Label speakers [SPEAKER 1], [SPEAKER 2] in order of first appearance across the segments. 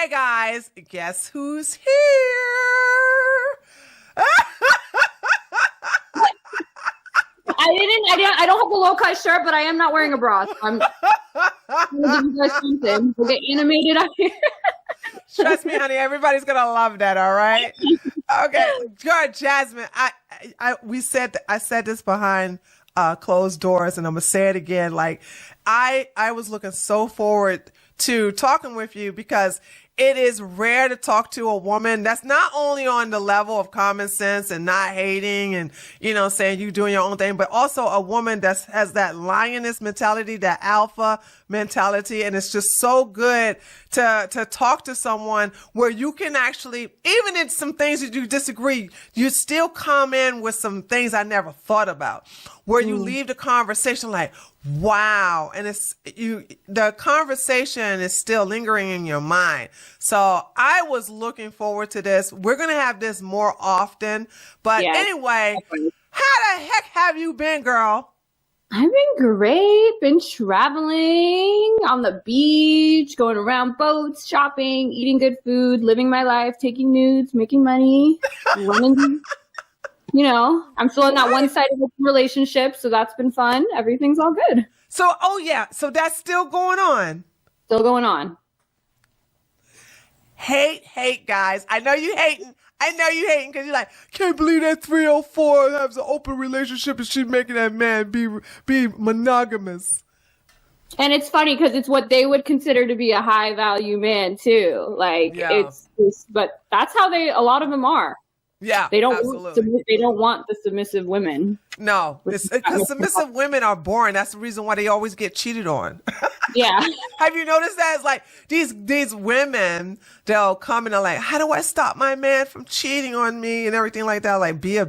[SPEAKER 1] Hi guys, guess who's here?
[SPEAKER 2] I don't have a low cut shirt, but I am not wearing a bra. So I'm gonna give you guys something. We'll get animated out here.
[SPEAKER 1] Trust me, honey, everybody's gonna love that. All right. Okay, good, Jazmen. I said this behind closed doors, and I'm gonna say it again. Like, I was looking so forward to talking with you because it is rare to talk to a woman that's not only on the level of common sense and not hating and, saying you doing your own thing, but also a woman that has that lioness mentality, that alpha mentality. And it's just so good to talk to someone where you can actually, even in some things that you disagree, you still come in with some things I never thought about, where you leave the conversation like, wow. And the conversation is still lingering in your mind. So I was looking forward to this. We're going to have this more often, but anyway, how the heck have you been, girl?
[SPEAKER 2] I've been great. Been traveling on the beach, going around boats, shopping, eating good food, living my life, taking nudes, making money, running. I'm still in that one-sided relationship, so that's been fun. Everything's all good.
[SPEAKER 1] So, so that's still going on.
[SPEAKER 2] Still going on.
[SPEAKER 1] Hate, guys. I know you hating because you're like, can't believe that 304 has an open relationship and she's making that man be monogamous.
[SPEAKER 2] And it's funny because it's what they would consider to be a high value man too. Like but that's how a lot of them are.
[SPEAKER 1] Yeah,
[SPEAKER 2] they don't
[SPEAKER 1] absolutely.
[SPEAKER 2] They don't want the submissive women.
[SPEAKER 1] No, because submissive women are boring. That's the reason why they always get cheated on.
[SPEAKER 2] Yeah.
[SPEAKER 1] Have you noticed that? It's like these women, they'll come and they're like, how do I stop my man from cheating on me and everything like that? Like, be a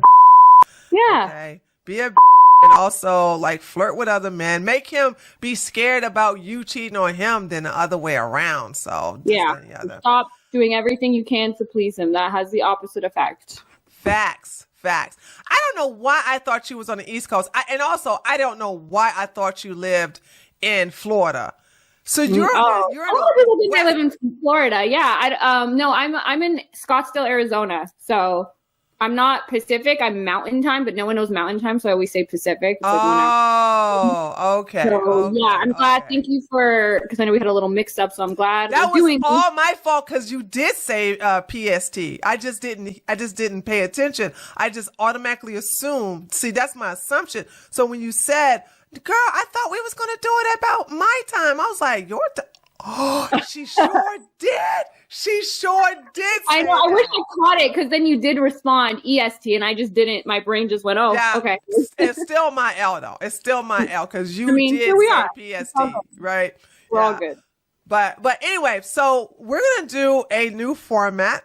[SPEAKER 2] yeah.
[SPEAKER 1] Okay? Be a and also like flirt with other men. Make him be scared about you cheating on him than the other way around. So
[SPEAKER 2] stop doing everything you can to please him. That has the opposite effect.
[SPEAKER 1] Facts. I don't know why I thought you was on the East Coast. I don't know why I thought you lived in Florida. So you're
[SPEAKER 2] people think I live in Florida. Yeah. No, I'm in Scottsdale, Arizona. So I'm not Pacific. I'm Mountain Time, but no one knows Mountain Time, so I always say Pacific.
[SPEAKER 1] Okay.
[SPEAKER 2] So I'm glad. Thank you because I know we had a little mix up, so I'm glad.
[SPEAKER 1] That was all my fault because you did say PST. I just didn't pay attention. I just automatically assumed. See, that's my assumption. So when you said, "Girl, I thought we was gonna do it about my time," I was like, "Your time." Oh, she sure did. She sure did.
[SPEAKER 2] I know. I wish I caught it because then you did respond EST, and I just didn't. My brain just went, okay.
[SPEAKER 1] It's still my L though. It's still my L because you did say PST, right?
[SPEAKER 2] We're all good.
[SPEAKER 1] But anyway, so we're gonna do a new format,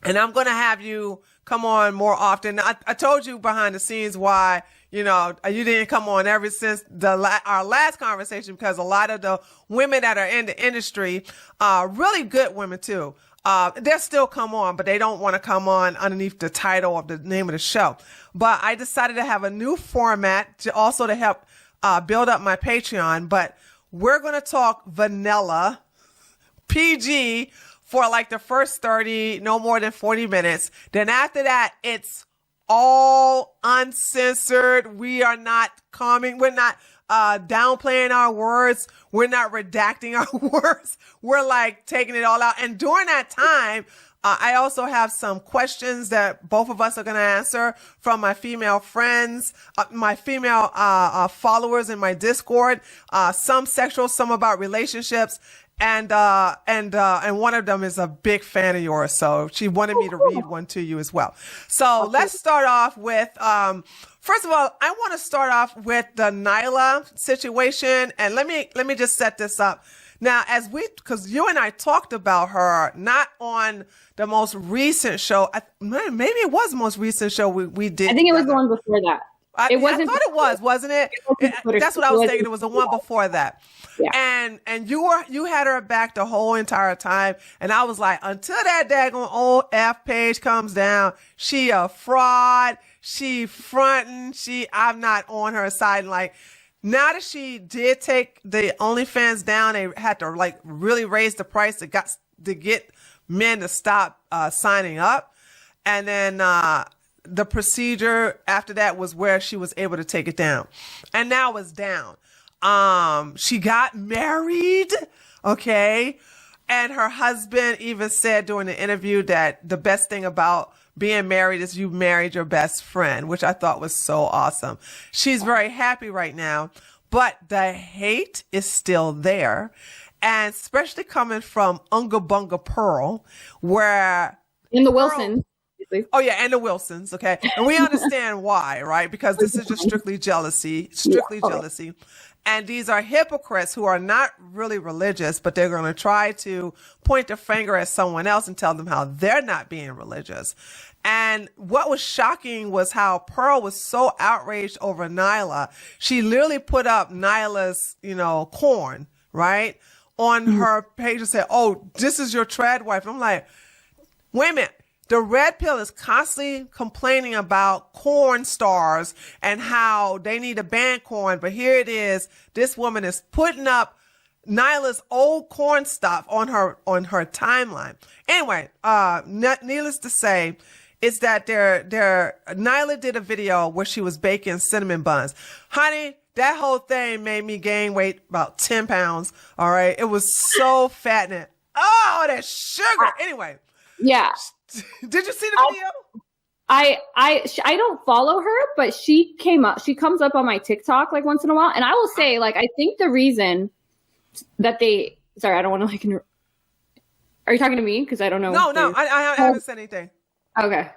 [SPEAKER 1] and I'm gonna have you come on more often. I told you behind the scenes why. You didn't come on ever since our last conversation because a lot of the women that are in the industry, really good women too, they'll still come on, but they don't want to come on underneath the title of the name of the show. But I decided to have a new format to help build up my Patreon. But we're going to talk vanilla, PG, for like the first 30, no more than 40 minutes. Then after that, it's all uncensored. We are not we're not downplaying our words. We're not redacting our words. We're like taking it all out. And during that time, I also have some questions that both of us are going to answer from my female friends, my female followers in my Discord, some sexual, some about relationships. And one of them is a big fan of yours. So she wanted me to read one to you as well. So let's start off with, first of all, I want to start off with the Nyla situation. And let me just set this up. Now, because you and I talked about her, not on the most recent show. Maybe it was the most recent show we did.
[SPEAKER 2] I think it was the one before that.
[SPEAKER 1] I thought it was, wasn't it? That's what I was thinking. It was the one before that. Yeah. And you had her back the whole entire time. And I was like, until that daggone old F page comes down, she a fraud. She fronting. I'm not on her side. And like, now that she did take the OnlyFans down, they had to like really raise the price. It got to get men to stop signing up. And then the procedure after that was where she was able to take it down. And now it's down. She got married, okay? And her husband even said during the interview that the best thing about being married is you married your best friend, which I thought was so awesome. She's very happy right now, but the hate is still there. And especially coming from Unga Bunga Pearl, where...
[SPEAKER 2] In the Wilsons.
[SPEAKER 1] Oh, yeah, and the Wilsons, okay? And we understand why, right? Because this is just strictly jealousy, jealousy. And these are hypocrites who are not really religious, but they're going to try to point the finger at someone else and tell them how they're not being religious. And what was shocking was how Pearl was so outraged over Nyla. She literally put up Nyla's, corn, right, on her page and said, oh, this is your trad wife. And I'm like, wait a minute. The red pill is constantly complaining about corn stars and how they need to ban corn. But here it is. This woman is putting up Nyla's old corn stuff on her timeline. Anyway, needless to say, is that Nyla did a video where she was baking cinnamon buns. Honey, that whole thing made me gain weight about 10 pounds. All right. It was so fattening. Oh, that sugar. Anyway.
[SPEAKER 2] Yeah.
[SPEAKER 1] Did you see the video?
[SPEAKER 2] I don't follow her, but she comes up on my TikTok like once in a while. And I will say, like, I think the reason that sorry, I don't want to are you talking to me? Cause I don't know.
[SPEAKER 1] No, I haven't said anything.
[SPEAKER 2] Okay.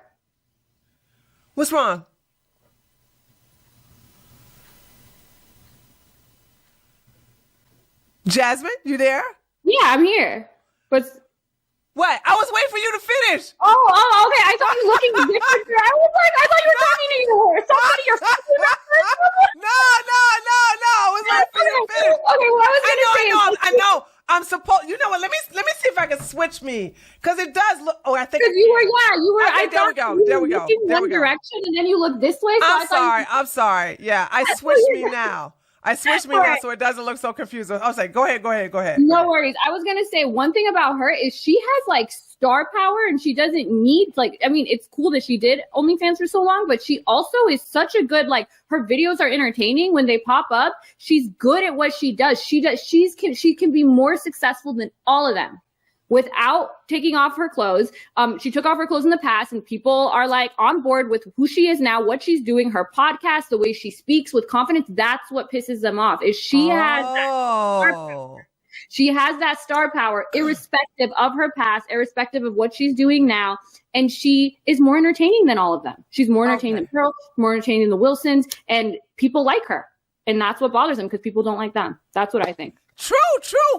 [SPEAKER 1] What's wrong? Jazmen, you there?
[SPEAKER 2] Yeah, I'm here. But
[SPEAKER 1] what? I was waiting for you to finish.
[SPEAKER 2] Oh, okay. I thought you were looking different. I thought you were talking to your family members.
[SPEAKER 1] No. I was waiting for you to finish.
[SPEAKER 2] Okay, well, I was going to say.
[SPEAKER 1] I know. I'm supposed. You know what? Let me see if I can switch me because it does look. Oh, I think
[SPEAKER 2] because you were.
[SPEAKER 1] Okay, there we go. There we go.
[SPEAKER 2] One direction, and then you look this way. So
[SPEAKER 1] I'm sorry. Yeah, I switched me now. So it doesn't look so confusing. I was like, go ahead.
[SPEAKER 2] No worries. I was going to say one thing about her is she has like star power and she doesn't need it's cool that she did OnlyFans for so long, but she also is such a good, her videos are entertaining when they pop up. She's good at what she does. She can be more successful than all of them without taking off her clothes. She took off her clothes in the past and people are on board with who she is now, what she's doing, her podcast, the way she speaks with confidence. That's what pisses them off is she has that star power irrespective of her past, irrespective of what she's doing now. And she is more entertaining than all of them. She's more entertaining than Pearl, more entertaining than the Wilsons, and people like her. And that's what bothers them because people don't like them. That's what I think.
[SPEAKER 1] True.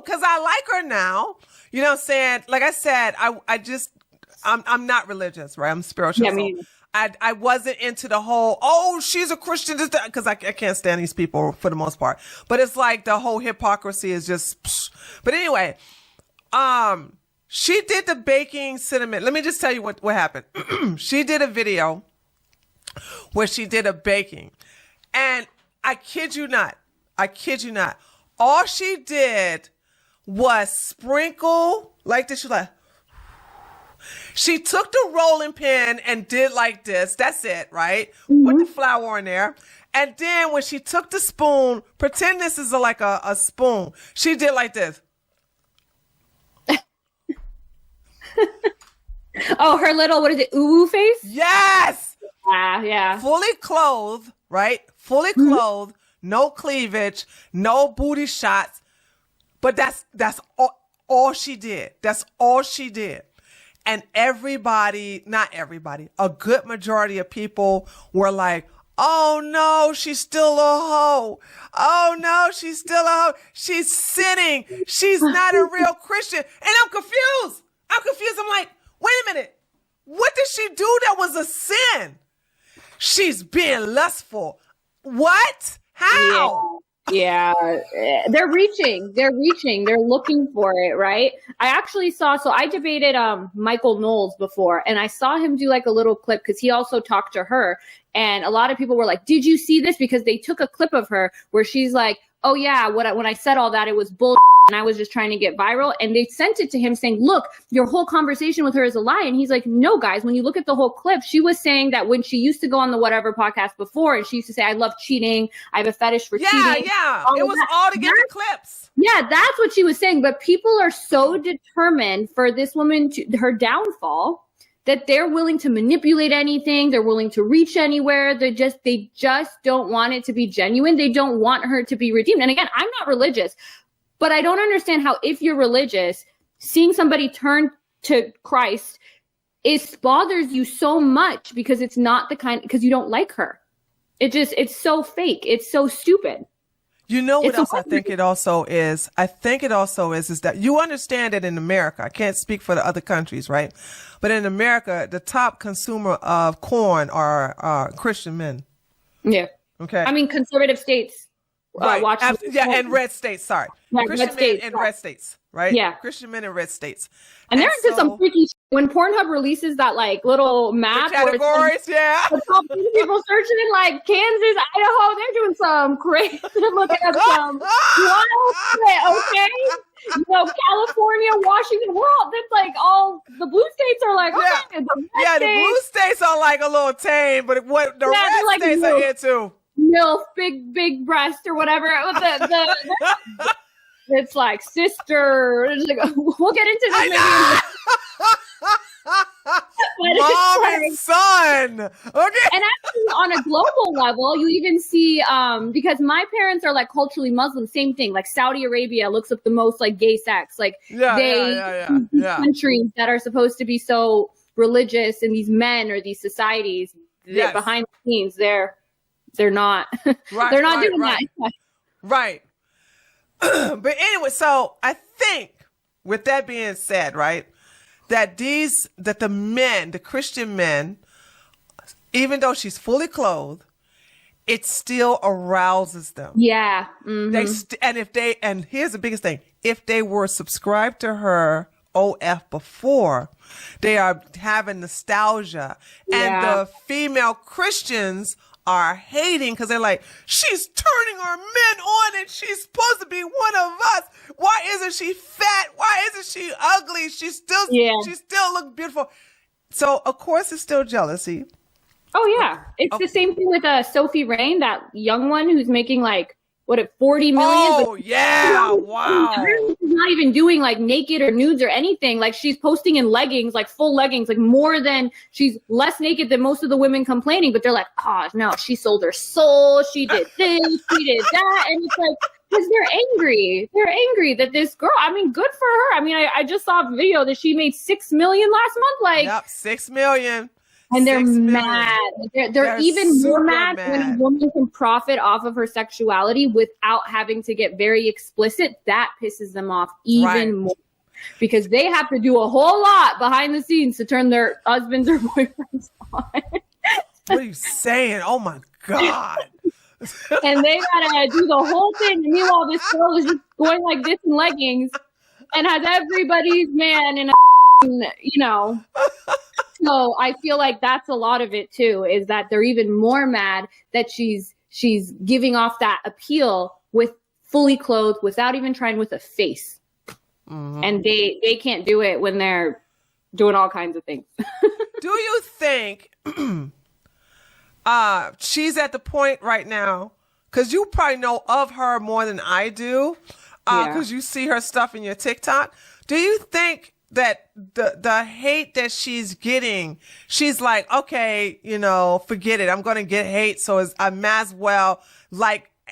[SPEAKER 1] Because I like her now. You know what I'm saying? Like I said, I'm not religious, right? I'm spiritual.
[SPEAKER 2] Yeah, me.
[SPEAKER 1] I wasn't into the whole, she's a Christian, because I can't stand these people for the most part. But it's like the whole hypocrisy is just, psh. But anyway, she did the baking cinnamon. Let me just tell you what happened. She did a video where she did a baking. And I kid you not. All she did was sprinkle like this. She took the rolling pin and did like this. That's it, right? Mm-hmm. Put the flour in there. And then when she took the spoon, pretend this is like a spoon. She did like this.
[SPEAKER 2] Oh, her little, what is it, uwu face?
[SPEAKER 1] Yes!
[SPEAKER 2] Yeah.
[SPEAKER 1] Fully clothed, right? Fully clothed, no cleavage, no booty shots. But that's all she did. That's all she did. And not everybody, a good majority of people were like, oh no, she's still a hoe. Oh no, she's still a hoe. She's sinning. She's not a real Christian. And I'm confused. I'm like, wait a minute. What did she do that was a sin? She's being lustful. What? How?
[SPEAKER 2] Yeah, they're reaching. They're looking for it, right? I actually so I debated Michael Knowles before, and I saw him do like a little clip because he also talked to her. And a lot of people were like, did you see this? Because they took a clip of her where she's like, oh yeah, when I said all that, it was bull and I was just trying to get viral. And they sent it to him saying, look, your whole conversation with her is a lie. And he's like, no, guys, when you look at the whole clip, she was saying that when she used to go on the whatever podcast before, and she used to say, I love cheating. I have a fetish for cheating.
[SPEAKER 1] Yeah. It was all to get the clips.
[SPEAKER 2] Yeah, that's what she was saying. But people are so determined for this woman her downfall that they're willing to manipulate anything. They're willing to reach anywhere. They just don't want it to be genuine. They don't want her to be redeemed. And again, I'm not religious, but I don't understand how, if you're religious, seeing somebody turn to Christ bothers you so much because it's not because you don't like her. It's so fake. It's so stupid.
[SPEAKER 1] You know what else I think it also is? I think it also is that you understand that in America, I can't speak for the other countries, right? But in America, the top consumer of corn are Christian men.
[SPEAKER 2] Yeah.
[SPEAKER 1] Okay.
[SPEAKER 2] I mean, conservative states.
[SPEAKER 1] Right. And red states. Sorry.
[SPEAKER 2] Yeah,
[SPEAKER 1] Christian men in red states. Right.
[SPEAKER 2] Yeah.
[SPEAKER 1] Christian men in red states.
[SPEAKER 2] And they're into some freaky shit. When Pornhub releases that like little map,
[SPEAKER 1] categories, yeah.
[SPEAKER 2] People searching in like Kansas, Idaho, they're doing some crazy looking at some wild shit, okay? You know, California, Washington, that's like all the blue states are like, okay,
[SPEAKER 1] the blue states are like a little tame, but what the red states are into.
[SPEAKER 2] MILF, big breast or whatever. It's like sister. It's like, we'll get into this maybe.
[SPEAKER 1] Mom and son. Okay.
[SPEAKER 2] And actually, on a global level, you even see because my parents are like culturally Muslim. Same thing. Like Saudi Arabia looks up the most like gay sex. Like countries that are supposed to be so religious, and these men or these societies behind the scenes, they're not. They're not doing that.
[SPEAKER 1] Right. But anyway, so I think with that being said, right, that the Christian men, even though she's fully clothed, it still arouses them.
[SPEAKER 2] Yeah. Mm-hmm.
[SPEAKER 1] And here's the biggest thing. If they were subscribed to her OF before, they are having nostalgia. Yeah. And the female Christians are hating because they're like, she's turning our men on and she's supposed to be one of us. Why isn't she fat? Why isn't she ugly? She still looks beautiful. So of course it's still jealousy.
[SPEAKER 2] Oh yeah. It's the same thing with Sophie Rain, that young one who's making like 40 million.
[SPEAKER 1] Oh yeah. Wow.
[SPEAKER 2] She's not even doing like naked or nudes or anything. Like she's posting in leggings, like full leggings, like she's less naked than most of the women complaining, but they're like, oh no, she sold her soul. She did this, she did that. And it's like, because they're angry. They're angry that this girl, I mean, good for her. I mean, I just saw a video that she made $6 million last month. Like,
[SPEAKER 1] yep, $6 million.
[SPEAKER 2] And they're mad. They're even more mad when a woman can profit off of her sexuality without having to get very explicit. That pisses them off even more because they have to do a whole lot behind the scenes to turn their husbands or boyfriends on.
[SPEAKER 1] What are you saying? Oh my God.
[SPEAKER 2] And they gotta do the whole thing. And meanwhile, this girl is just going like this in leggings and has everybody's man in a, So I feel like that's a lot of it too, is that they're even more mad that she's giving off that appeal with fully clothed without even trying with a face. Mm-hmm. And they can't do it when they're doing all kinds of things.
[SPEAKER 1] Do you think she's at the point right now, because you probably know of her more than I do, because you see her stuff in your TikTok. Do you think that the hate that she's getting, she's like, okay, forget it. I'm going to get hate. So I might as well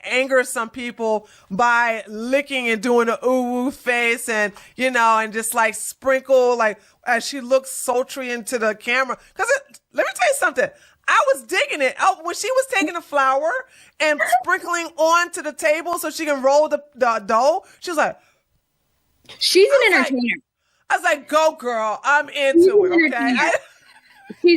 [SPEAKER 1] anger some people by licking and doing an ooh face and, and just sprinkle, as she looks sultry into the camera. Cause let me tell you something. I was digging it. Oh, when she was taking the flour and sprinkling onto the table so she can roll the dough, she was like,
[SPEAKER 2] she's an entertainer.
[SPEAKER 1] I was like, go girl, I'm into it, okay?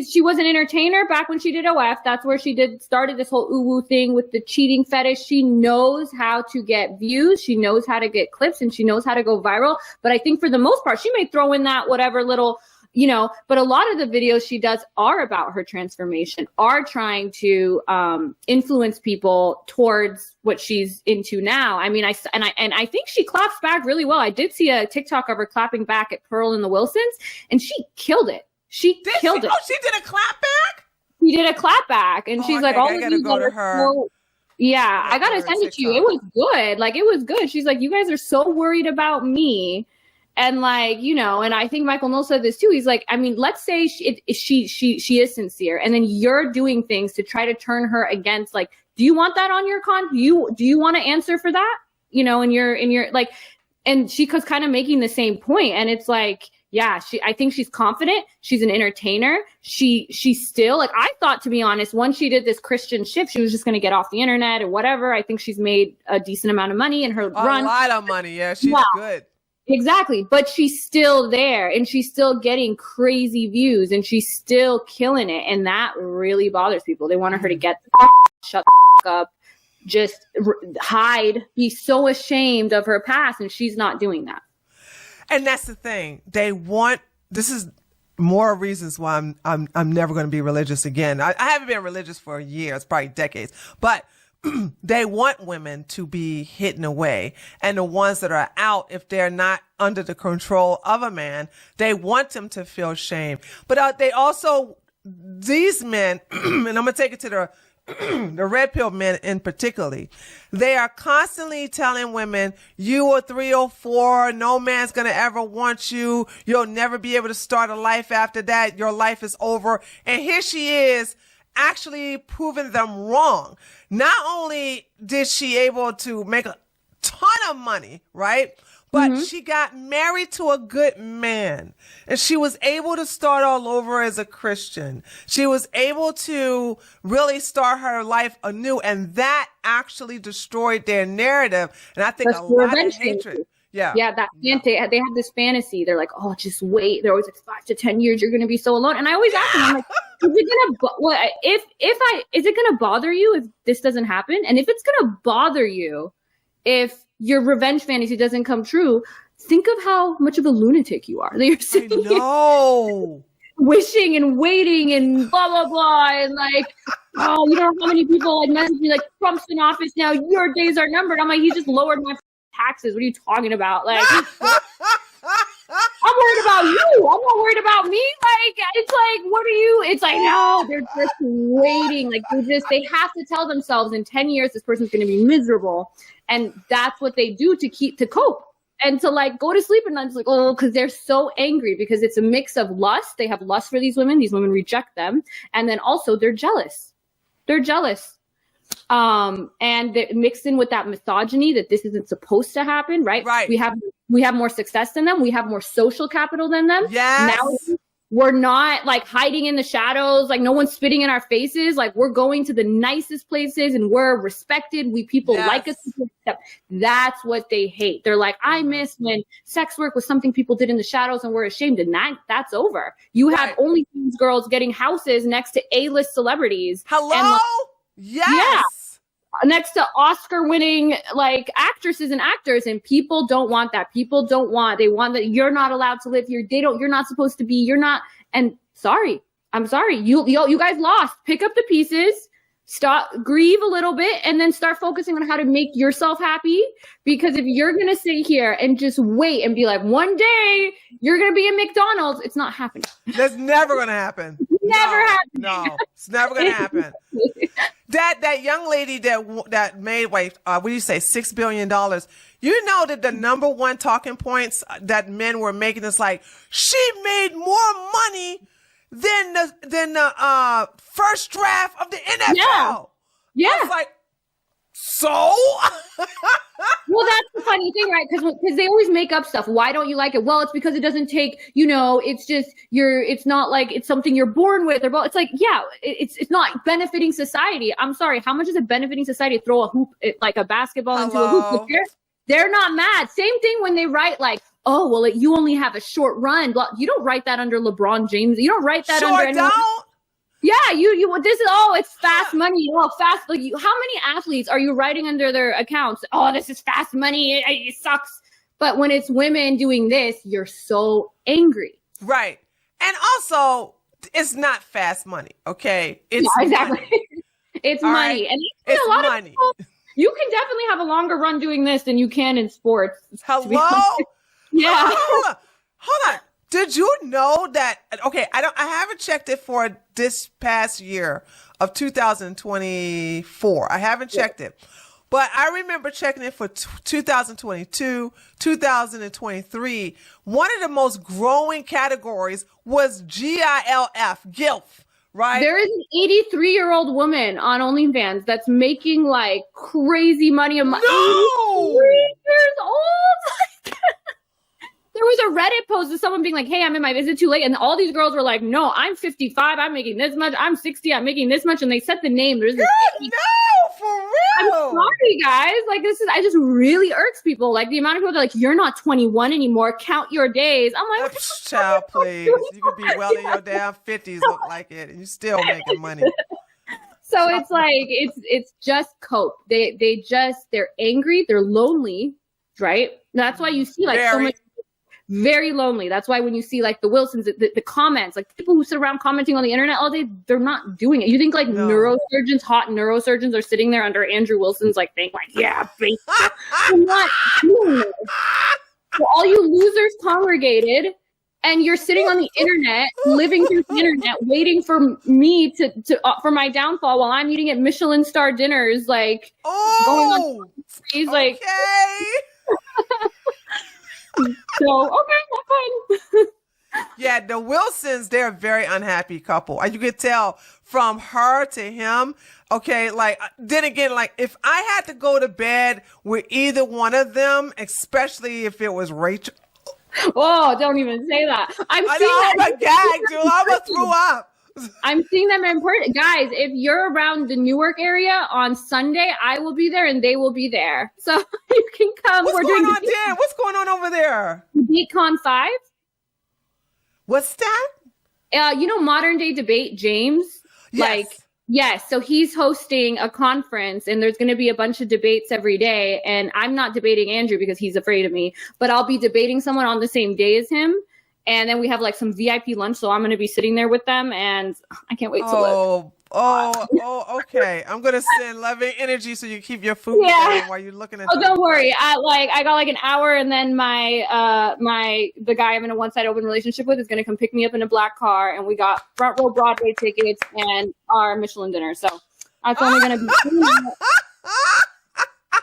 [SPEAKER 2] She was an entertainer back when she did OF. That's where she started this whole ooh-woo thing with the cheating fetish. She knows how to get views. She knows how to get clips, and she knows how to go viral. But I think for the most part, she may throw in that whatever little you know, but a lot of the videos she does are about her transformation, are trying to influence people towards what she's into now. I mean, I think she claps back really well. I did see a TikTok of her clapping back at Pearl and the Wilsons, and she killed it. She killed it.
[SPEAKER 1] Oh, she did a clap back?
[SPEAKER 2] She did a clap back, and she's like, all
[SPEAKER 1] I
[SPEAKER 2] of
[SPEAKER 1] gotta
[SPEAKER 2] these
[SPEAKER 1] go to her.
[SPEAKER 2] Yeah, I gotta send it to you. It was good. Like, it was good. She's like, you guys are so worried about me. And like, you know, and I think Michael Knowles said this too. He's like, I mean, let's say she is sincere, and then you're doing things to try to turn her against. Like, do you want that on your do you want to answer for that? You know, and you're like, and she was kind of making the same point, and it's like, yeah, I think she's confident. She's an entertainer. She's still, like, I thought, to be honest, once she did this Christian shift, she was just going to get off the internet or whatever. I think she's made a decent amount of money in her run.
[SPEAKER 1] A lot of money. Yeah, she's good.
[SPEAKER 2] Exactly. But she's still there, and she's still getting crazy views, and she's still killing it. And that really bothers people. They want her to get shut the up, just hide, be so ashamed of her past. And she's not doing that.
[SPEAKER 1] And that's the thing. This is more reasons why I'm never going to be religious again. I haven't been religious for years, probably decades, but they want women to be hidden away. And the ones that are out, if they're not under the control of a man, they want them to feel shame. But they also, these men, and I'm going to take it to the red pill men in particularly, they are constantly telling women, you are 304, no man's going to ever want you. You'll never be able to start a life after that. Your life is over. And here she is, actually proving them wrong. Not only did she able to make a ton of money, right? But she got married to a good man, and she was able to start all over as a Christian. She was able to really start her life anew, and that actually destroyed their narrative. And I think a lot of hatred. Yeah.
[SPEAKER 2] They had this fantasy. They're like, oh, just wait. They're always like 5 to 10 years, you're going to be so alone. And I always ask them, I'm like, is it gonna bother you if this doesn't happen? And if it's gonna bother you if your revenge fantasy doesn't come true, think of how much of a lunatic you are. That you're sitting here wishing and waiting and blah blah blah, and like, oh, you don't know how many people like message me like, Trump's in office now, your days are numbered. I'm like, he just lowered my taxes. What are you talking about? Like, I'm worried about you. I'm not worried about me. Like, it's like, what are you? It's like, no, they're just waiting. Like, they have to tell themselves in 10 years, this person's going to be miserable. And that's what they do to cope and to like go to sleep at night. It's like, oh, because they're so angry because it's a mix of lust. They have lust for these women. These women reject them. And then also they're jealous. They're jealous. And they're mixed in with that misogyny that this isn't supposed to happen, right?
[SPEAKER 1] Right.
[SPEAKER 2] We have more success than them. We have more social capital than them.
[SPEAKER 1] Yes.
[SPEAKER 2] Now we're not like hiding in the shadows. Like, no one's spitting in our faces. Like, we're going to the nicest places and we're respected. People like us. That's what they hate. They're like, I miss when sex work was something people did in the shadows and we're ashamed. And that's over. You have OnlyFans girls getting houses next to A-list celebrities.
[SPEAKER 1] Hello?
[SPEAKER 2] And,
[SPEAKER 1] yes.
[SPEAKER 2] Yeah. Next to Oscar-winning like actresses and actors, and people don't want that. They want that. You're not allowed to live here. You're not supposed to be. You're not. And I'm sorry. You guys lost. Pick up the pieces. Stop, grieve a little bit, and then start focusing on how to make yourself happy. Because if you're gonna sit here and just wait and be like, one day you're gonna be in McDonald's, it's not happening.
[SPEAKER 1] That's never gonna happen. No, it's never gonna happen. That young lady that made what do you say, $6 billion? You know that the number one talking points that men were making is like, she made more money than the first draft of the NFL.
[SPEAKER 2] Yeah.
[SPEAKER 1] I was like, so?
[SPEAKER 2] Well, that's the funny thing, right? Because they always make up stuff. Why don't you like it? Well, it's because it doesn't take, it's just it's not like it's something you're born with. Or it's like, yeah, it's not benefiting society. I'm sorry. How much is it benefiting society to throw a hoop, like a basketball into a hoop? They're not mad. Same thing when they write like, oh, well, you only have a short run. You don't write that under LeBron James. You don't write that under anyone. Yeah, it's fast money. Oh, fast. Like, how many athletes are you writing under their accounts? Oh, this is fast money. It sucks. But when it's women doing this, you're so angry.
[SPEAKER 1] Right. And also, it's not fast money, okay? It's
[SPEAKER 2] exactly.
[SPEAKER 1] money.
[SPEAKER 2] It's money.
[SPEAKER 1] Right?
[SPEAKER 2] And
[SPEAKER 1] It's
[SPEAKER 2] a lot
[SPEAKER 1] money.
[SPEAKER 2] of people, you can definitely have a longer run doing this than you can in sports.
[SPEAKER 1] Hello?
[SPEAKER 2] Yeah.
[SPEAKER 1] Hold on. Did you know that? Okay, I haven't checked it for this past year of 2024. I haven't checked it, but I remember checking it for 2022, 2023. One of the most growing categories was GILF, right?
[SPEAKER 2] There is an 83-year-old woman on OnlyFans that's making like crazy money.
[SPEAKER 1] No!
[SPEAKER 2] 83 years old. There was a Reddit post of someone being like, hey, is it too late? And all these girls were like, no, I'm 55. I'm making this much. I'm 60. I'm making this much. And they set the name. There's this.
[SPEAKER 1] No, for real.
[SPEAKER 2] I'm sorry, guys. Like, I just really irks people. Like, the amount of people that are like, you're not 21 anymore. Count your days. I'm like,
[SPEAKER 1] child, please. You could be well in your damn 50s, look like it, and you still making money.
[SPEAKER 2] So it's like, it's just cope. They're angry. They're lonely, right? That's why you see like so much. Very lonely. That's why when you see like the Wilsons, the comments, like people who sit around commenting on the internet all day, they're not doing it. You think like neurosurgeons, hot neurosurgeons are sitting there under Andrew Wilson's like thing, like, yeah, they're not doing it. So all you losers congregated and you're sitting on the internet, living through the internet, waiting for me to for my downfall while I'm eating at Michelin star dinners, like going on. He's like, so, okay, that's fine.
[SPEAKER 1] Yeah, the Wilsons, they're a very unhappy couple. You could tell from her to him. Okay, like, then again, like, if I had to go to bed with either one of them, especially if it was Rachel.
[SPEAKER 2] Oh, don't even say that. I'm
[SPEAKER 1] almost threw up.
[SPEAKER 2] I'm seeing them in person. Guys, if you're around the Newark area on Sunday, I will be there and they will be there. So you can come.
[SPEAKER 1] What's going on there? What's going on over there?
[SPEAKER 2] DebateCon 5.
[SPEAKER 1] What's that?
[SPEAKER 2] Modern day debate, James?
[SPEAKER 1] Yes.
[SPEAKER 2] Yes. So he's hosting a conference and there's going to be a bunch of debates every day. And I'm not debating Andrew because he's afraid of me, but I'll be debating someone on the same day as him. And then we have like some VIP lunch. So I'm going to be sitting there with them and I can't wait to look.
[SPEAKER 1] Okay. I'm going to send loving energy so you keep your food down while you're looking at
[SPEAKER 2] don't worry. I got like an hour and then the guy I'm in a one-side open relationship with is going to come pick me up in a black car. And we got front row Broadway tickets and our Michelin dinner. So that's only going to be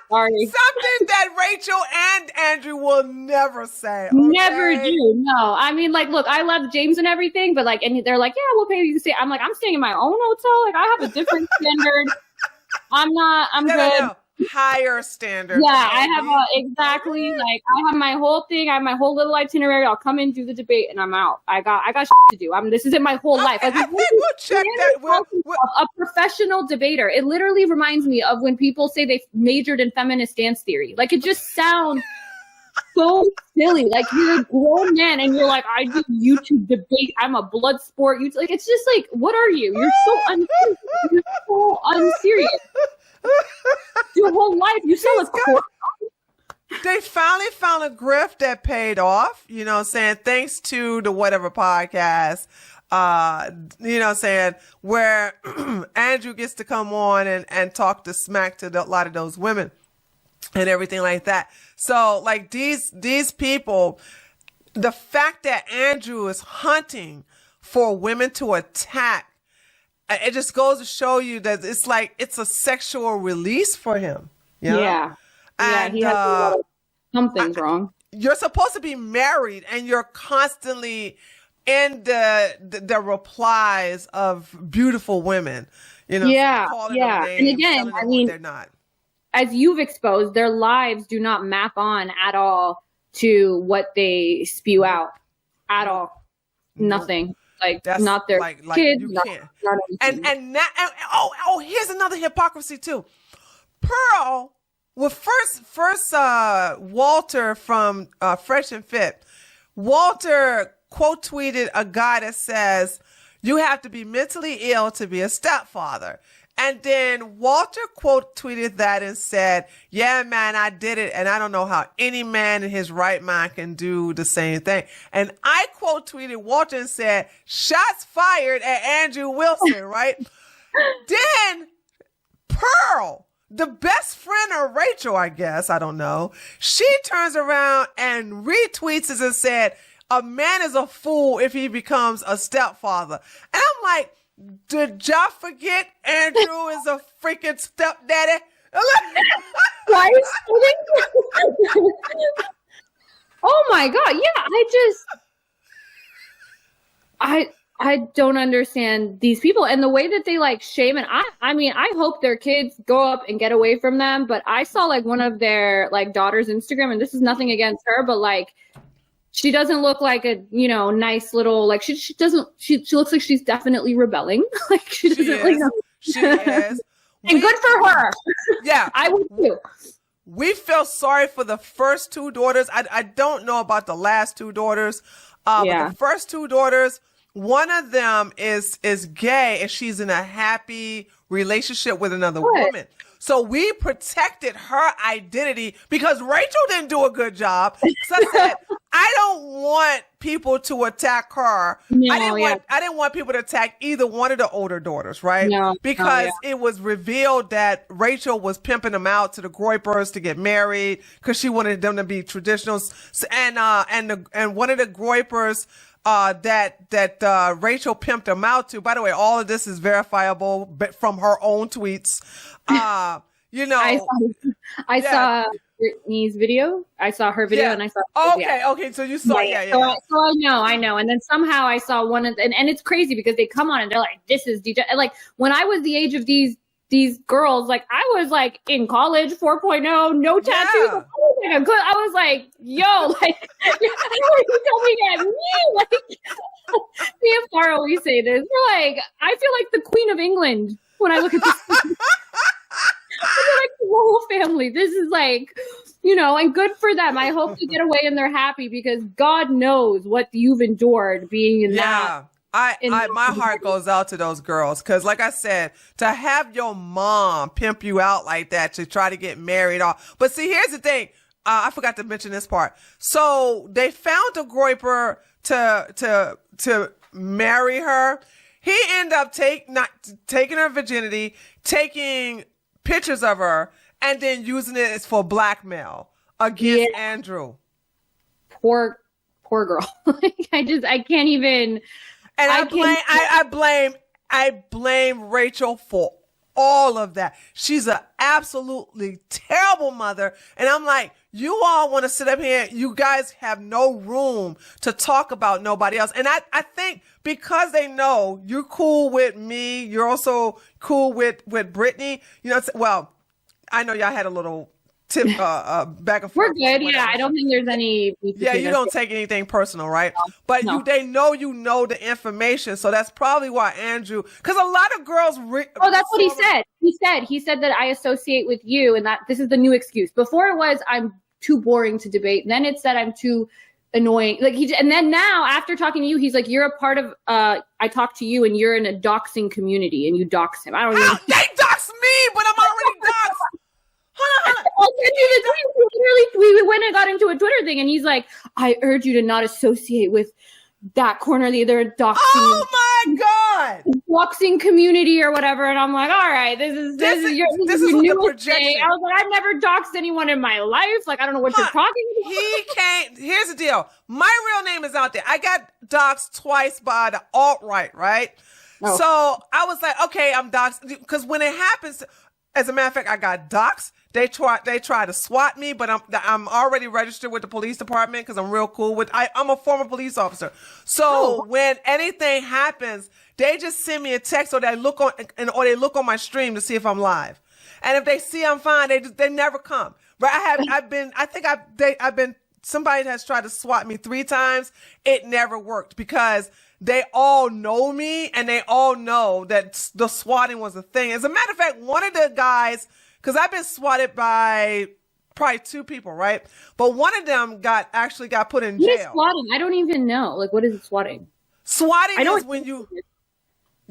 [SPEAKER 2] Sorry.
[SPEAKER 1] Something that Rachel and Andrew will never say. Okay?
[SPEAKER 2] Never do. No. I mean, like, look, I love James and everything, but like, and they're like, yeah, we'll pay you to stay. I'm like, I'm staying in my own hotel. Like, I have a different standard. I'm good.
[SPEAKER 1] No. Higher standard.
[SPEAKER 2] Yeah, I have exactly. Like, I have my whole thing. I have my whole little itinerary. I'll come in, do the debate, and I'm out. I got shit to do. This isn't my whole life. Like,
[SPEAKER 1] we'll check that.
[SPEAKER 2] A professional debater. It literally reminds me of when people say they majored in feminist dance theory. Like, it just sounds so silly. Like, you're a grown man and you're like, I do YouTube debate. I'm a blood sport. Like, it's just like, what are you? You're so unserious. You're so unserious. Your whole life, you sell a course.
[SPEAKER 1] They finally found a grift that paid off, saying thanks to the whatever podcast, saying where Andrew gets to come on and talk to smack to a lot of those women and everything like that. So like these people, the fact that Andrew is hunting for women to attack, it just goes to show you that it's like it's a sexual release for him.
[SPEAKER 2] Yeah.
[SPEAKER 1] And
[SPEAKER 2] he has something's wrong.
[SPEAKER 1] You're supposed to be married and you're constantly in the replies of beautiful women.
[SPEAKER 2] Yeah. And again, I mean,
[SPEAKER 1] they're not.
[SPEAKER 2] As you've exposed, their lives do not map on at all to what they spew out at all. Nothing. Like, that's not their kids.
[SPEAKER 1] You can't. And here's another hypocrisy too. Pearl, well, first, Walter from Fresh and Fit, Walter quote tweeted a guy that says, you have to be mentally ill to be a stepfather. And then Walter quote tweeted that and said, yeah, man, I did it. And I don't know how any man in his right mind can do the same thing. And I quote tweeted Walter and said, shots fired at Andrew Wilson, right? Then Pearl, the best friend of Rachel, I guess, I don't know, she turns around and retweets this and said, a man is a fool if he becomes a stepfather. And I'm like, did y'all forget Andrew is a freaking stepdaddy?
[SPEAKER 2] Why oh my God. Yeah, I don't understand these people and the way that they like shame. And I mean, I hope their kids grow up and get away from them. But I saw like one of their like daughter's Instagram, and this is nothing against her, but like, she doesn't look like a, you know, nice little, like she looks like she's definitely rebelling. Like she is.
[SPEAKER 1] She is.
[SPEAKER 2] And good for her.
[SPEAKER 1] Yeah.
[SPEAKER 2] I would too.
[SPEAKER 1] We feel sorry for the first two daughters. I don't know about the last two daughters. But the first two daughters, one of them is gay and she's in a happy relationship with another woman. So we protected her identity because Rachel didn't do a good job. So I said, I don't want people to attack her.
[SPEAKER 2] No,
[SPEAKER 1] I didn't want people to attack either one of the older daughters, right? Because it was revealed that Rachel was pimping them out to the Groypers to get married because she wanted them to be traditional. And one of the Groypers that Rachel pimped them out to. By the way, all of this is verifiable from her own tweets. You know,
[SPEAKER 2] I saw Brittany's video. I saw her video and I saw.
[SPEAKER 1] Okay. So you saw,
[SPEAKER 2] So I know. And then somehow I saw one of, and it's crazy because they come on and they're like, this is DJ. And like when I was the age of these girls, like I was like in college 4.0, no tattoos. I was like, yo, like, how are you coming at me? Like, me and Farah always say this. We're like, I feel like the Queen of England when I look at this. I feel like the whole family. This is like, you know, and good for them. I hope they get away and they're happy because God knows what you've endured being in that.
[SPEAKER 1] My heart goes out to those girls because, like I said, to have your mom pimp you out like that to try to get married off. But see, here's the thing. I forgot to mention this part. So they found a Groyper to marry her. He ended up taking her virginity, taking pictures of her, and then using it for blackmail against Andrew.
[SPEAKER 2] Poor girl. I can't even.
[SPEAKER 1] And I blame Rachel for all of that. She's an absolutely terrible mother. And I'm like, you all want to sit up here. You guys have no room to talk about nobody else. And I think because they know you're cool with me, you're also cool with Brittany. You know, well, I know y'all had a little tip back and forth.
[SPEAKER 2] We're good. Yeah, I don't think there's any.
[SPEAKER 1] Yeah, you don't take anything personal, right? No. But they know you know the information, so that's probably why Andrew. Because a lot of girls.
[SPEAKER 2] That's what he said. He said that I associate with you, and that this is the new excuse. Before it was I'm too boring to debate. And then it said I'm too annoying. Like and then now after talking to you, he's like, you're a part of. I talked to you, and you're in a doxing community, and you dox him. I don't know.
[SPEAKER 1] They dox me, but I'm already doxed.
[SPEAKER 2] We went and got into a Twitter thing, and he's like, I urge you to not associate with that corner, they're doxing.
[SPEAKER 1] Oh my God!
[SPEAKER 2] Doxing community or whatever. And I'm like, all right, this is your new projection. I was like, I've never doxed anyone in my life. Like, I don't know what you're talking about.
[SPEAKER 1] He can't. Here's the deal. My real name is out there. I got doxed twice by the alt-right, right? Oh. So I was like, okay, I'm doxed. Because when it happens, as a matter of fact, I got doxed. They try to swat me, but I'm already registered with the police department because I'm real cool with. I'm a former police officer, so when anything happens, they just send me a text or they look on my stream to see if I'm live, and if they see I'm fine, they never come. Right? Somebody has tried to swat me 3 times. It never worked because they all know me and they all know that the swatting was a thing. As a matter of fact, one of the guys. Because I've been swatted by probably 2 people, right? But one of them got put in jail.
[SPEAKER 2] What is swatting? I don't even know. Like, what is swatting?
[SPEAKER 1] Swatting is when you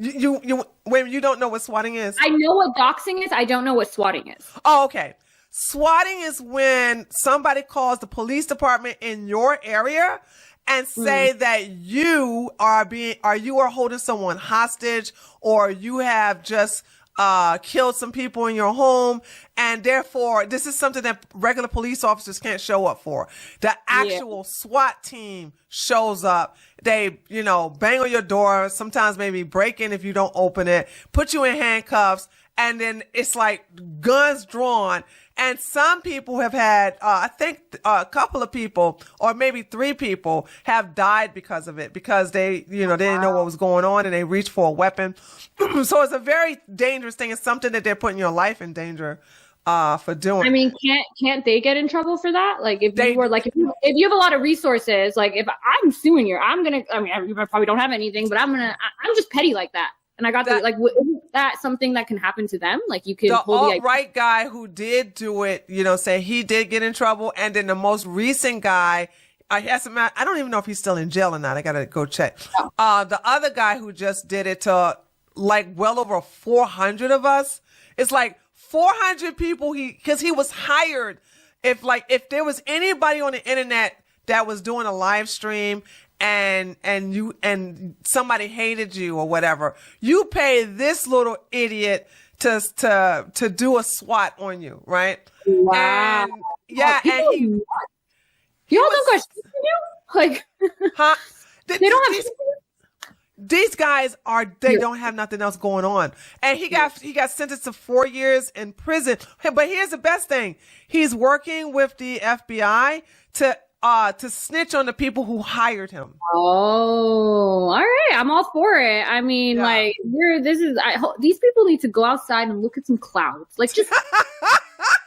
[SPEAKER 1] Wait, you don't know what swatting is?
[SPEAKER 2] I know what doxing is. I don't know what swatting is.
[SPEAKER 1] Oh, okay. Swatting is when somebody calls the police department in your area and say that you are holding someone hostage, or you have just killed some people in your home, and therefore this is something that regular police officers can't show up for. The actual SWAT team shows up. They, bang on your door, sometimes maybe break in if you don't open it, put you in handcuffs, and then it's like guns drawn. And some people have had, I think a couple of people, or maybe 3 people, have died because of it, because they, they didn't know what was going on and they reached for a weapon. So it's a very dangerous thing. It's something that they're putting your life in danger for doing.
[SPEAKER 2] I mean, can't they get in trouble for that? Like if you have a lot of resources, like if I'm suing you, you probably don't have anything, but I'm just petty like that. And I got isn't that something that can happen to them? Like you can
[SPEAKER 1] the alt-right guy who did do it, say he did get in trouble. And then the most recent guy, I don't even know if he's still in jail or not. I got to go check. Oh. The other guy who just did it to well over 400 of us. It's like 400 people because he was hired. If there was anybody on the internet that was doing a live stream and somebody hated you or whatever, you pay this little idiot to do a SWAT on you, right?
[SPEAKER 2] Wow.
[SPEAKER 1] And and
[SPEAKER 2] y'all don't got shit to do? Like,
[SPEAKER 1] huh?
[SPEAKER 2] They don't have.
[SPEAKER 1] These guys don't have nothing else going on. And he got sentenced to 4 years in prison. But here's the best thing. He's working with the FBI to snitch on the people who hired him.
[SPEAKER 2] Oh, all right. I'm all for it. I mean, these people need to go outside and look at some clouds. Like, just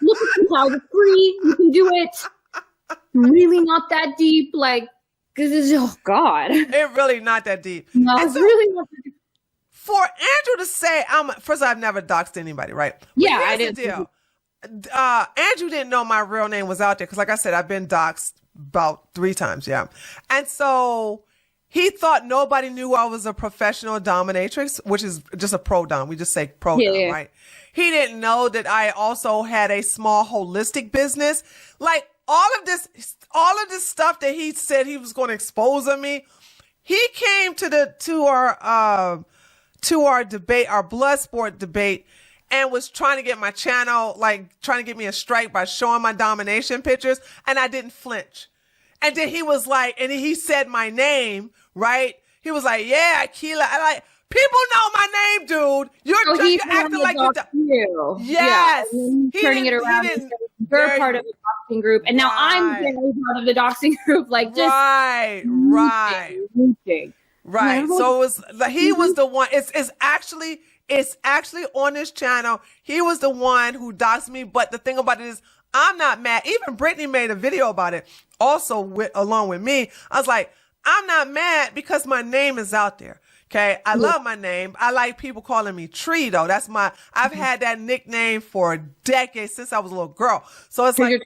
[SPEAKER 2] look at some clouds. It's free. You can do it. Really not that deep. Like, oh God.
[SPEAKER 1] It's really not that deep.
[SPEAKER 2] No, it's really not that deep.
[SPEAKER 1] For Andrew to say, first of all, I've never doxed anybody, right?
[SPEAKER 2] Yeah, I didn't.
[SPEAKER 1] Andrew didn't know my real name was out there because, like I said, I've been doxed about 3 times, yeah. And so he thought nobody knew I was a professional dominatrix, which is just a pro dom. We just say pro dom, right? He didn't know that I also had a small holistic business. Like all of this stuff that he said he was going to expose on me. He came to our debate, our blood sport debate, and was trying to get my channel, trying to get me a strike by showing my domination pictures. And I didn't flinch. And then he was like, and he said my name, right? He was like, yeah, Keila. People know my name, dude. You're acting like you. Yes.
[SPEAKER 2] Yeah, turning it around. You're part of the doxing group. And now I'm part of the doxing group. Like, just.
[SPEAKER 1] Right. So it was, he was the one. It's actually on this channel. He was the one who doxed me. But the thing about it is, I'm not mad. Even Brittany made a video about it also along with me. I was like, I'm not mad because my name is out there. Okay. I love my name. I like people calling me Tree though. I've had that nickname for decades since I was a little girl. So it's like,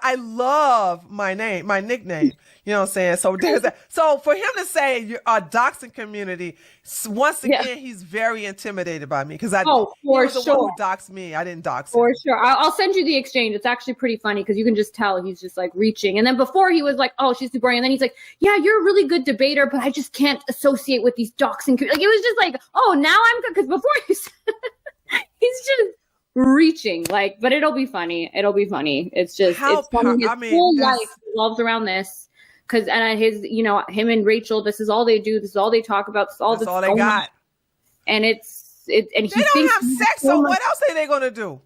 [SPEAKER 1] I love my name, my nickname. You know what I'm saying? So there's that. So for him to say you're a doxing community, once again, he's very intimidated by me because he was the one who doxed me. I didn't dox him.
[SPEAKER 2] For sure. I'll send you the exchange. It's actually pretty funny because you can just tell he's just like reaching. And then before he was like, oh, she's too boring. And then he's like, yeah, you're a really good debater, but I just can't associate with these doxing. Like it was just like, oh, now I'm good. Because before he's just reaching, but it'll be funny. It's just it's funny. His whole life revolves around this. Because him and Rachel, this is all they do. This is all they talk about. This is all
[SPEAKER 1] they got.
[SPEAKER 2] And and
[SPEAKER 1] they don't have sex. So what else are they going to do?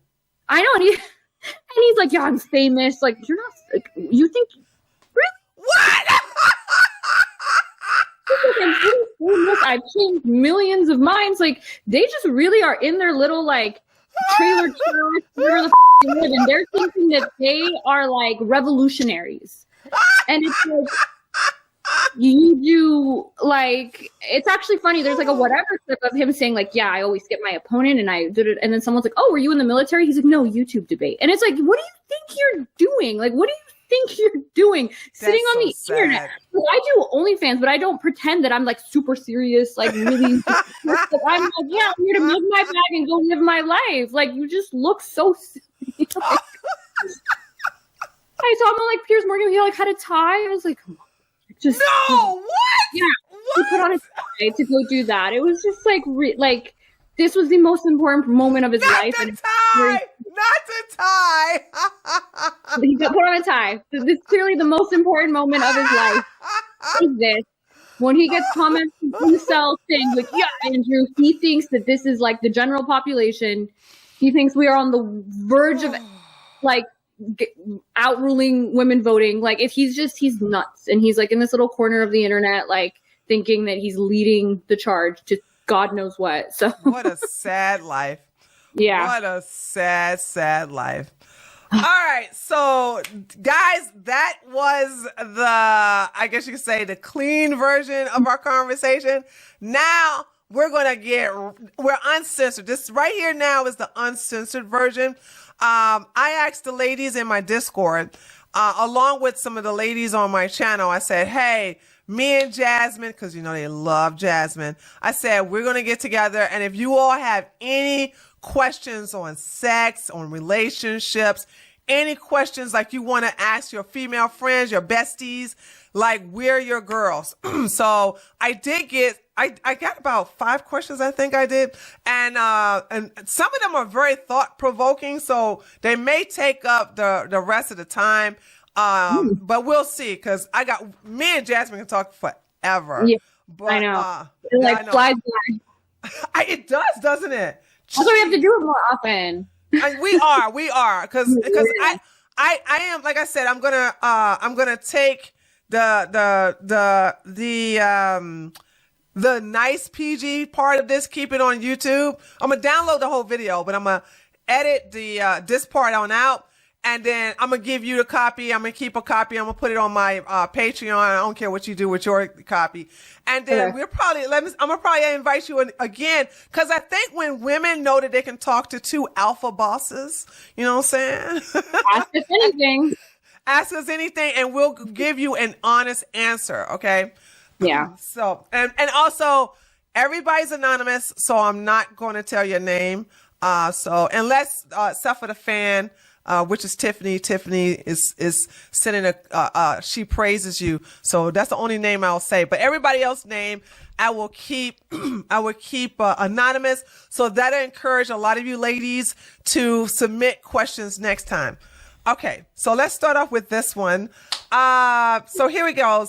[SPEAKER 2] I know. And he's like, yeah, I'm famous. Like you're not. Like, you think really?
[SPEAKER 1] What?
[SPEAKER 2] I've changed millions of minds. Like they just really are in their little trailer church where the live, and they're thinking that they are revolutionaries. And it's you do it's actually funny. There's a whatever clip of him saying yeah, I always get my opponent and I did it. And then someone's like, oh, were you in the military? He's like, no, YouTube debate. And it's like, what do you think you're doing? What do you think you're doing sitting on the
[SPEAKER 1] sad.
[SPEAKER 2] internet? Like, I do OnlyFans, but I don't pretend that I'm like super serious, like really. Like, I'm like, yeah, I'm here to make my bag and go live my life. Like, you just look so silly. Like, I saw him on like Piers Morgan. He like had a tie. I was like, come on, just
[SPEAKER 1] no, what?
[SPEAKER 2] Yeah,
[SPEAKER 1] what?
[SPEAKER 2] he put on a tie to go do that. It was just like like. This was the most important moment of his life.
[SPEAKER 1] Not the tie! Not the tie!
[SPEAKER 2] He got put on a tie. So this is clearly the most important moment of his life. Is this. When he gets comments from himself saying, like, yeah, Andrew, he thinks that this is like the general population. He thinks we are on the verge of like outruling women voting. Like, if he's nuts. And he's like in this little corner of the internet, like thinking that he's leading the charge to God knows what. So
[SPEAKER 1] what a sad life.
[SPEAKER 2] Yeah.
[SPEAKER 1] What a sad, sad life. All right. So guys, that was I guess you could say the clean version of our conversation. Now we're uncensored. This right here now is the uncensored version. I asked the ladies in my Discord, along with some of the ladies on my channel, I said, hey, me and Jazmen, because you know they love Jazmen, I said, we're going to get together. And if you all have any questions on sex, on relationships, any questions like you want to ask your female friends, your besties, like we're your girls. So I got about 5 questions, I think I did. And some of them are very thought provoking. So they may take up the rest of the time. But we'll see, because me and Jazmen can talk forever.
[SPEAKER 2] Yeah,
[SPEAKER 1] but,
[SPEAKER 2] I know. It like flies by.
[SPEAKER 1] It does, doesn't it?
[SPEAKER 2] That's why we have to do it more often.
[SPEAKER 1] And we are, because I am, like I said, I'm gonna take the nice PG part of this, keep it on YouTube. I'm gonna download the whole video, but I'm gonna edit this part on out. And then I'm going to give you the copy. I'm going to keep a copy. I'm going to put it on my Patreon. I don't care what you do with your copy. And then I'm going to probably invite you again, because I think when women know that they can talk to 2 alpha bosses, you know what I'm saying?
[SPEAKER 2] Ask us anything.
[SPEAKER 1] Ask us anything, and we'll give you an honest answer, okay?
[SPEAKER 2] Yeah.
[SPEAKER 1] So, and also, everybody's anonymous, so I'm not going to tell your name. So unless, except for the fan, which is Tiffany. Tiffany is sending she praises you. So that's the only name I'll say, but everybody else's name I will keep, anonymous. So that'll encourage a lot of you ladies to submit questions next time. Okay. So let's start off with this one. So here we go.